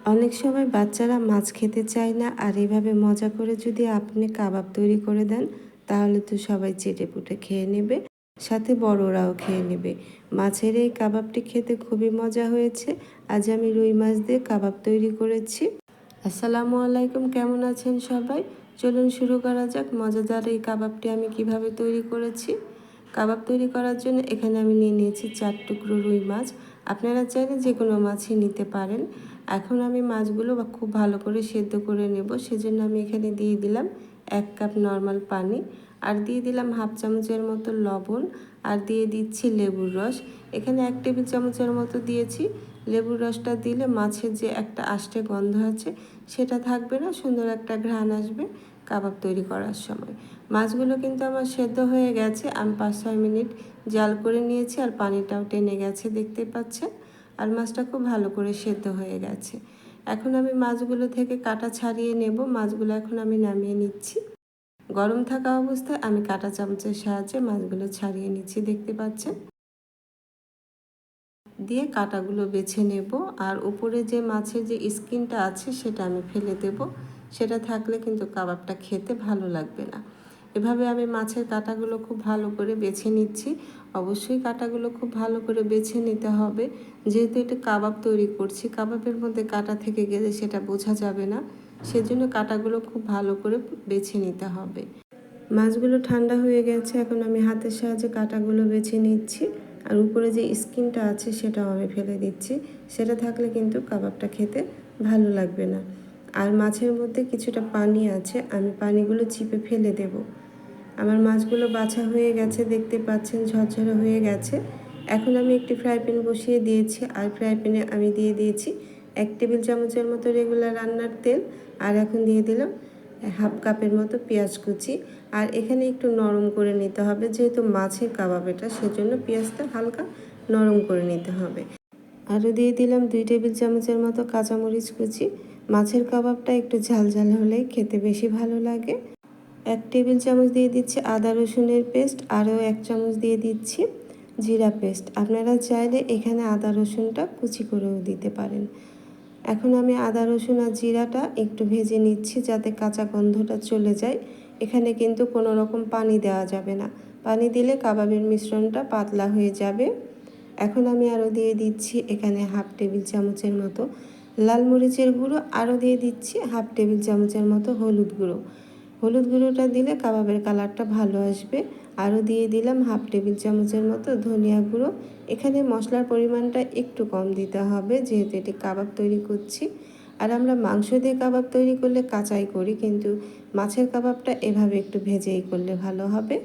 অনেক সময় বাচ্চারা মাছ খেতে চায় না, আর এভাবে মজা করে যদি আপনি কাবাব তৈরি করে দেন তাহলে তো সবাই চেটেপুটে খেয়ে নেবে, সাথে বড়রাও খেয়ে নেবে। মাছের এই কাবাবটি খেতে খুবই মজা হয়েছে। আজ আমি রুই মাছ দিয়ে কাবাব তৈরি করেছি। আসসালামু আলাইকুম, কেমন আছেন সবাই? চলুন শুরু করা যাক। মজাদার এই কাবাবটি আমি কিভাবে তৈরি করেছি। কাবাব তৈরি করার জন্য এখানে আমি নিয়ে নিয়েছি 4 টুকরো রুই মাছ। আপনারা চাইলে যে কোনো মাছই নিতে পারেন। এখন আমি মাছগুলো খুব ভালো করে সেদ্ধ করে নেব, সেজন্য আমি এখানে দিয়ে দিলাম 1 কাপ নর্মাল পানি, আর দিয়ে দিলাম হাফ চামচের মতো লবণ, আর দিয়ে দিচ্ছি লেবুর রস। এখানে 1 টেবিল চামচের মতো দিয়েছি। লেবুর রসটা দিলে মাছের যে একটা আষ্টে গন্ধ আছে সেটা থাকবে না, সুন্দর একটা ঘ্রাণ আসবে কাবাব তৈরি করার সময়। মাছগুলো কিন্তু আমার সেদ্ধ হয়ে গেছে। আমি 5-6 মিনিট জাল করে নিয়েছি, আর পানিটাও টেনে গেছে দেখতে পাচ্ছেন। আর মাছটা খুব ভালো করে সেদ্ধ হয়ে গেছে। এখন আমি মাছগুলো থেকে কাটা ছাড়িয়ে নেব। মাছগুলো এখন আমি নামিয়ে নিচ্ছি। গরম থাকা অবস্থায় আমি কাঁটা চামচের সাহায্যে মাছগুলো ছাড়িয়ে নিচ্ছি দেখতে পাচ্ছেন। দিয়ে কাঁটাগুলো বেছে নেব, আর উপরে যে মাছের যে স্কিনটা আছে সেটা আমি ফেলে দেব। সেটা থাকলে কিন্তু কাবাবটা খেতে ভালো লাগবে না। এভাবে আমি মাছের কাঁটাগুলো খুব ভালো করে বেছে নিচ্ছি। অবশ্যই কাঁটাগুলো খুব ভালো করে বেছে নিতে হবে, যেহেতু এটা কাবাব তৈরি করছি। কাবাবের মধ্যে কাঁটা থেকে গেলে সেটা বোঝা যাবে না, সেজন্য কাঁটাগুলো খুব ভালো করে বেছে নিতে হবে। মাছগুলো ঠান্ডা হয়ে গেছে, এখন আমি হাতের সাহায্যে কাঁটাগুলো বেছে নিচ্ছি। আর উপরে যে স্কিনটা আছে সেটাও আমি ফেলে দিচ্ছি। সেটা থাকলে কিন্তু কাবাবটা খেতে ভালো লাগবে না। আর মাছের মধ্যে কিছুটা পানি আছে, আমি পানিগুলো চিপে ফেলে দেব। আমার মাছগুলো বাছা হয়ে গেছে দেখতে পাচ্ছেন, ঝরঝরে হয়ে গেছে। এখন আমি একটি ফ্রাই প্যান বসিয়ে দিয়েছি, আর ফ্রাই প্যানে আমি দিয়ে দিয়েছি 1 টেবিল চামচের মতো রেগুলার রান্নার তেল, আর এখন দিয়ে দিলাম হাফ কাপের মতো পেঁয়াজ কুচি। আর এখানে একটু নরম করে নিতে হবে, যেহেতু মাছের কাবাব এটা, সেজন্য পেঁয়াজটা হালকা নরম করে নিতে হবে। আরও দিয়ে দিলাম 2 টেবিল চামচের মতো কাঁচামরিচ কুচি। মাছের কাবাবটা একটু ঝাল ঝাল হলেই খেতে বেশি ভালো লাগে। 1 টেবিল চামচ দিয়ে দিচ্ছি আদা রসুনের পেস্ট, আরও 1 চামচ দিয়ে দিচ্ছি জিরা পেস্ট। আপনারা চাইলে এখানে আদা রসুনটা কুচি করেও দিতে পারেন। এখন আমি আদা রসুন আর জিরাটা একটু ভেজে নিচ্ছি, যাতে কাঁচা গন্ধটা চলে যায়। এখানে কিন্তু কোনো রকম পানি দেওয়া যাবে না, পানি দিলে কাবাবের মিশ্রণটা পাতলা হয়ে যাবে। এখন আমি আরও দিয়ে দিচ্ছি এখানে হাফ টেবিল চামচের মতো লাল মরিচের গুঁড়ো, আরও দিয়ে দিচ্ছি হাফ টেবিল চামচের মতো হলুদ গুঁড়ো। হলুদ গুঁড়োটা দিলে কাবাবের কালারটা ভালো আসবে। আরও দিয়ে দিলাম হাফ টেবিল চামচের মতো ধনিয়া গুঁড়ো। এখানে মশলার পরিমাণটা একটু কম দিতে হবে, যেহেতু এটি কাবাব তৈরি করছি। আর আমরা মাংস দিয়ে কাবাব তৈরি করলে কাঁচাই করি, কিন্তু মাছের কাবাবটা এভাবে একটু ভেজেই করলে ভালো হবে।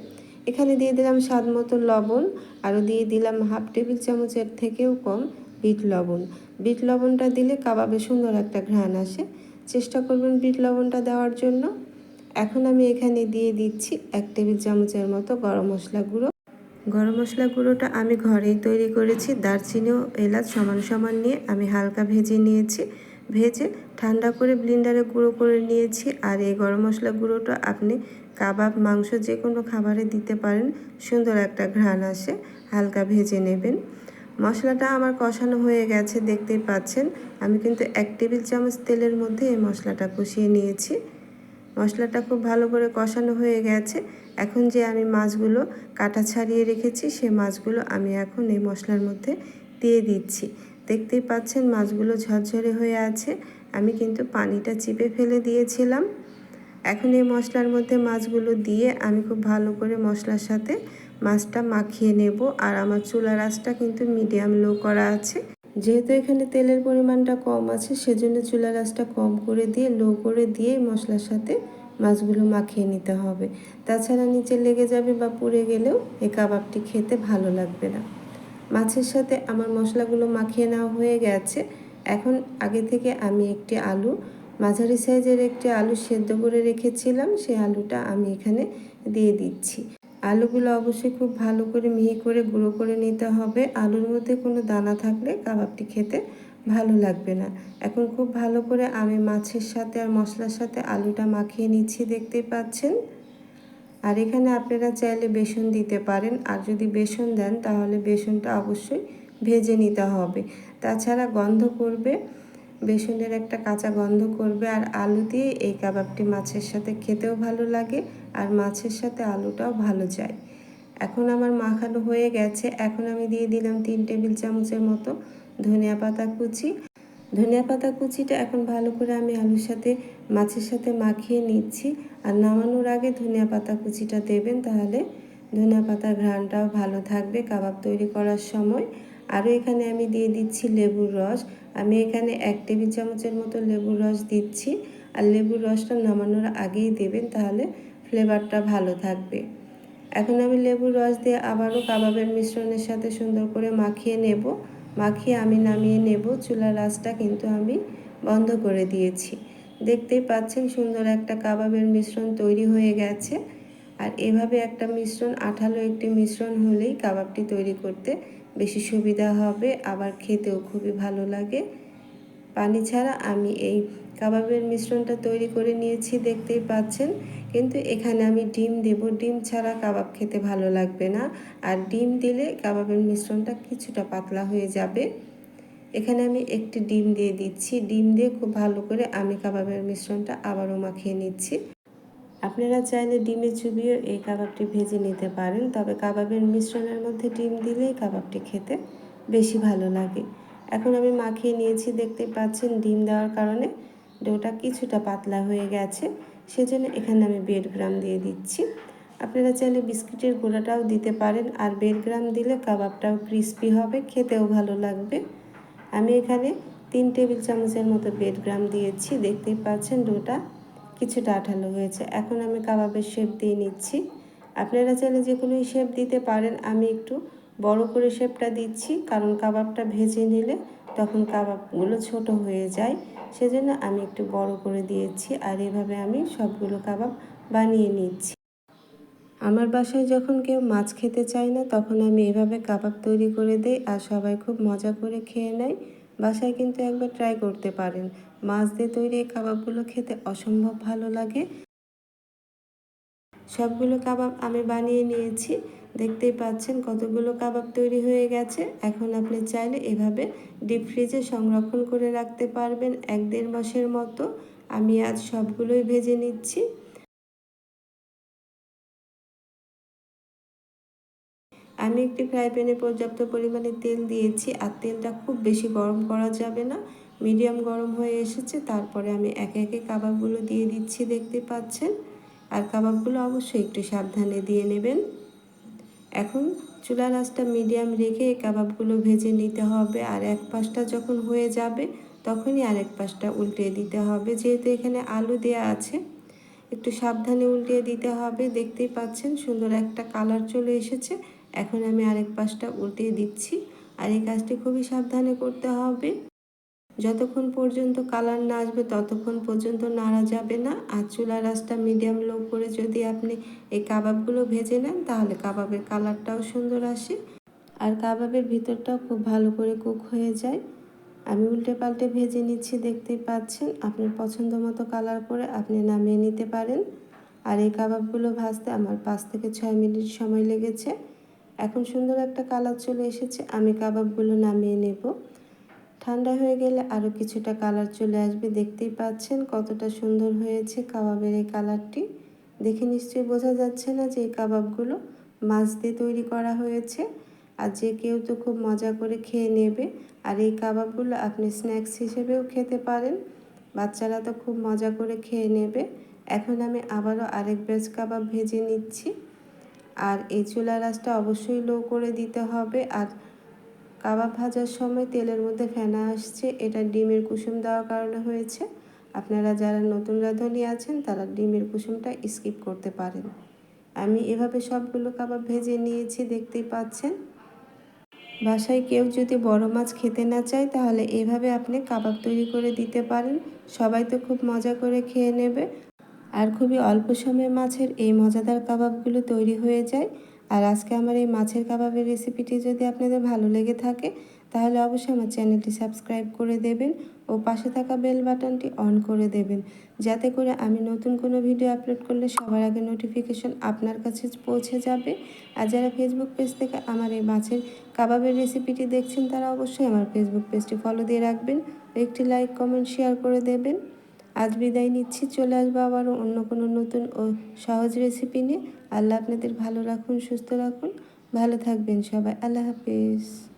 এখানে দিয়ে দিলাম স্বাদ মতো লবণ, আরও দিয়ে দিলাম হাফ টেবিল চামচের থেকেও কম বিট লবণ। বিট লবণটা দিলে কাবাবে সুন্দর একটা ঘ্রাণ আসে, চেষ্টা করবেন বিট লবণটা দেওয়ার জন্য। এখন আমি এখানে দিয়ে দিচ্ছি 1 টেবিল চামচের মতো গরম মশলা গুঁড়ো। গরম মশলা গুঁড়োটা আমি ঘরেই তৈরি করেছি। দারচিনি ও এলাচ সমান সমান নিয়ে আমি হালকা ভেজে নিয়েছি। ভেজে ঠান্ডা করে ব্লেন্ডারে গুঁড়ো করে নিয়েছি। আর এই গরম মশলা গুঁড়োটা আপনি কাবাব, মাংস যে কোনো খাবারে দিতে পারেন, সুন্দর একটা ঘ্রাণ আসে। হালকা ভেজে নেবেন। মশলাটা আমার কষানো হয়ে গেছে দেখতেই পাচ্ছেন। আমি কিন্তু 1 টেবিল চামচ তেলের মধ্যে এই মশলাটা কষিয়ে নিয়েছি। মশলাটা খুব ভালো করে কষানো হয়ে গেছে। এখন যে আমি মাছগুলো কাটা ছাড়িয়ে রেখেছি, সেই মাছগুলো আমি এখন এই মশলার মধ্যে দিয়ে দিচ্ছি। দেখতেই পাচ্ছেন মাছগুলো ঝরঝরে হয়ে আছে। আমি কিন্তু পানিটা চিপে ফেলে দিয়েছিলাম। এখন এই মশলার মধ্যে মাছগুলো দিয়ে আমি খুব ভালো করে মশলার সাথে মাছটা মাখিয়ে নেব। আর আমার চুলার আঁচটা কিন্তু মিডিয়াম লো করা আছে। যেহেতু এখানে তেলের পরিমাণটা কম আছে, সেজন্য চুলার আঁচটা কম করে দিয়ে লো করে দিয়ে মশলার সাথে মাছগুলো মাখিয়ে নিতে হবে। তাছাড়া নিচে লেগে যাবে বা পুড়ে গেলেও এই কাবাবটি খেতে ভালো লাগবে না। মাছের সাথে আমার মশলাগুলো মাখিয়ে নেওয়া হয়ে গেছে। এখন আগে থেকে আমি একটি আলু, মাঝারি সাইজের একটি আলু সেদ্ধ করে রেখেছিলাম, সেই আলুটা আমি এখানে দিয়ে দিচ্ছি। আলুগুলো অবশ্যই খুব ভালো করে মিহি করে গুঁড়ো করে নিতে হবে। আলুর মধ্যে কোনো দানা থাকলে কাবাবটি খেতে ভালো লাগবে না। এখন খুব ভালো করে আমি মাছের সাথে আর মশলার সাথে আলুটা মাখিয়ে নিচ্ছি দেখতেই পাচ্ছেন। আর এখানে আপনারা চাইলে বেসন দিতে পারেন, আর যদি বেসন দেন তাহলে বেসনটা অবশ্যই ভেজে নিতে হবে, তাছাড়া গন্ধ করবে। বেসনের একটা কাঁচা গন্ধ করবে। আর আলু দিয়ে এই কাবাবটি মাছের সাথে খেতেও ভালো লাগে, আর মাছের সাথে আলুটাও ভালো যায়। এখন আমার মাখানো হয়ে গেছে। এখন আমি দিয়ে দিলাম 3 টেবিল চামচের মতো ধনিয়া পাতা কুচি। ধনিয়া পাতা কুচিটা এখন ভালো করে আমি আলুর সাথে মাছের সাথে মাখিয়ে নিচ্ছি। আর নামানোর আগে ধনিয়া পাতা কুচিটা দেবেন, তাহলে ধনিয়া পাতার ঘ্রাণটাও ভালো থাকবে কাবাব তৈরি করার সময়। আরও এখানে আমি দিয়ে দিচ্ছি লেবুর রস। আমি এখানে 1 টেবিল চামচের মতো লেবুর রস দিচ্ছি। আর লেবুর রসটা নামানোর আগেই দেবেন, তাহলে ফ্লেভারটা ভালো থাকবে। এখন আমি লেবুর রস দিয়ে আবারও কাবাবের মিশ্রণের সাথে সুন্দর করে মাখিয়ে নেব। মাখিয়ে আমি নামিয়ে নেব। চুলার আঁচটা কিন্তু আমি বন্ধ করে দিয়েছি। দেখতেই পাচ্ছেন সুন্দর একটা কাবাবের মিশ্রণ তৈরি হয়ে গেছে। আর এভাবে একটা মিশ্রণ, আঠালো একটি মিশ্রণ হলেই কাবাবটি তৈরি করতে বেশি সুবিধা হবে, আবার খেতেও খুবই ভালো লাগে। পানি ছাড়া আমি এই কাবাবের মিশ্রণটা তৈরি করে নিয়েছি, দেখতেই পাচ্ছেন। কিন্তু এখানে আমি ডিম দেব। ডিম ছাড়া কাবাব খেতে ভালো লাগবে না, আর ডিম দিলে কাবাবের মিশ্রণটা কিছুটা পাতলা হয়ে যাবে। এখানে আমি একটি ডিম দিয়ে দিচ্ছি। ডিম দিয়ে খুব ভালো করে আমি কাবাবের মিশ্রণটা আবারও মাখিয়ে নিচ্ছি। আপনারা চাইলে ডিমে চুবিয়ে এই কাবাবটি ভেজে নিতে পারেন, তবে কাবাবের মিশ্রণের মধ্যে ডিম দিলেই কাবাবটি খেতে বেশি ভালো লাগে। এখন আমি মাখিয়ে নিয়েছি, দেখতে পাচ্ছেন ডিম দেওয়ার কারণে ডোটা কিছুটা পাতলা হয়ে গেছে। সেজন্য এখানে আমি ব্রেড ক্রাম্ব দিয়ে দিচ্ছি। আপনারা চাইলে বিস্কিটের গুঁড়াটাও দিতে পারেন, আর ব্রেড ক্রাম্ব দিলে কাবাবটাও ক্রিস্পি হবে, খেতেও ভালো লাগবে। আমি এখানে 3 টেবিল চামচের মতো ব্রেড ক্রাম্ব দিয়েছি। দেখতেই পাচ্ছেন ডোটা কিছুটা আঠালো হয়েছে। এখন আমি কাবাবের শেপ দিয়ে নিচ্ছি। আপনারা চাইলে যে কোনো শেপ দিতে পারেন। আমি একটু বড় করে শেপটা দিচ্ছি, কারণ কাবাবটা ভেজে নিলে তখন কাবাবগুলো ছোট হয়ে যায়, সেজন্য আমি একটু বড় করে দিয়েছি। আর এভাবে আমি সবগুলো কাবাব বানিয়ে নিচ্ছি। আমার বাসায় যখন কেউ মাছ খেতে চায় না, তখন আমি এভাবে কাবাব তৈরি করে দিই, আর সবাই খুব মজা করে খেয়ে নেয়। বাসায় কিন্তু একবার ট্রাই করতে পারেন। মাছ দিয়ে তৈরি এই কাবাবগুলো খেতে অসম্ভব ভালো লাগে। সবগুলো কাবাব আমি বানিয়ে নিয়েছি। দেখতেই পাচ্ছেন কতগুলো কাবাব তৈরি হয়ে গেছে। এখন আপনি চাইলে এভাবে ডিপ ফ্রিজে সংরক্ষণ করে রাখতে পারবেন 1-1.5 মাসের মতো। আমি আজ সবগুলোই ভেজে নিচ্ছি। আমি একটি ফ্রাই প্যানে পর্যাপ্ত পরিমাণে তেল দিয়েছি, আর তেলটা খুব বেশি গরম করা যাবে না, মিডিয়াম গরম হয়ে এসেছে। তারপরে আমি একে একে কাবাবগুলো দিয়ে দিচ্ছি, দেখতে পাচ্ছেন। আর কাবাবগুলো অবশ্যই একটু সাবধানে দিয়ে নেবেন। এখন চুলার আঁচটা মিডিয়াম রেখে কাবাবগুলো ভেজে নিতে হবে। আর এক পাশটা যখন হয়ে যাবে তখনই আরেক পাশটা উল্টিয়ে দিতে হবে। যেহেতু এখানে আলু দেয়া আছে, একটু সাবধানে উল্টিয়ে দিতে হবে। দেখতেই পাচ্ছেন সুন্দর একটা কালার চলে এসেছে। এখন আমি আরেক পাশটা উল্টিয়ে দিচ্ছি। আর এই কাজটি খুবই সাবধানে করতে হবে। যতক্ষণ পর্যন্ত কালার না আসবে ততক্ষণ পর্যন্ত নাড়া যাবে না। আর চুলার আঁচটা মিডিয়াম লো করে যদি আপনি এই কাবাবগুলো ভেজে নেন, তাহলে কাবাবের কালারটাও সুন্দর আসে, আর কাবাবের ভিতরটাও খুব ভালো করে কুক হয়ে যায়। আমি উল্টে পাল্টে ভেজে নিচ্ছি, দেখতেই পাচ্ছেন। আপনার পছন্দ মতো কালার করে আপনি নামিয়ে নিতে পারেন। আর এই কাবাবগুলো ভাজতে আমার 5 থেকে 6 মিনিট সময় লেগেছে। এখন সুন্দর একটা কালার চলে এসেছে। আমি কাবাবগুলো নামিয়ে নেব। ঠান্ডা হয়ে গেলে আরও কিছুটা কালার চলে আসবে। দেখতেই পাচ্ছেন কতটা সুন্দর হয়েছে কাবাবের এই কালারটি। দেখে নিশ্চয়ই বোঝা যাচ্ছে না যে এই কাবাবগুলো মাছ দিয়ে তৈরি করা হয়েছে। আর যে কেউ তো খুব মজা করে খেয়ে নেবে। আর এই কাবাবগুলো আপনি স্ন্যাক্স হিসেবেও খেতে পারেন। বাচ্চারা তো খুব মজা করে খেয়ে নেবে। এখন আমি আবারও আরেক ব্যাচ কাবাব ভেজে নিচ্ছি। আর এই চুলার আঁচটা অবশ্যই লো করে দিতে হবে। আর কাবাব ভাজার সময় তেলের মধ্যে ফেনা আসছে, এটা ডিমের কুসুম দেওয়ার কারণে হয়েছে। আপনারা যারা নতুন রাঁধুনি আছেন তারা ডিমের কুসুমটা স্কিপ করতে পারেন। আমি এভাবে সবগুলো কাবাব ভেজে নিয়েছি, দেখতেই পাচ্ছেন। বাসায় কেউ যদি বড় মাছ খেতে না চায়, তাহলে এভাবে আপনি কাবাব তৈরি করে দিতে পারেন। সবাই তো খুব মজা করে খেয়ে নেবে। আর খুবই অল্প সময়ে মাছের এই মজাদার কাবাবগুলো তৈরি হয়ে যায়। আর আজকে আমার এই মাছের কাবাবের রেসিপিটি যদি আপনাদের ভালো লেগে থাকে, তাহলে অবশ্যই আমার চ্যানেলটি সাবস্ক্রাইব করে দেবেন ও পাশে থাকা বেল বাটনটি অন করে দেবেন, যাতে করে আমি নতুন কোনো ভিডিও আপলোড করলে সবার আগে নোটিফিকেশন আপনার কাছে পৌঁছে যাবে। আর যারা ফেসবুক পেজ থেকে আমার এই মাছের কাবাবের রেসিপিটি দেখছেন, তারা অবশ্যই আমার ফেসবুক পেজটি ফলো দিয়ে রাখবেন একটি লাইক কমেন্ট শেয়ার করে দেবেন। আজ বিদায় নিচ্ছি, চলে আসবো আবারও অন্য কোনো নতুন ও সহজ রেসিপি নিয়ে। আল্লাহ আপনাদের ভালো রাখুন, সুস্থ রাখুন, ভালো থাকবেন সবাই। আল্লাহ হাফিজ।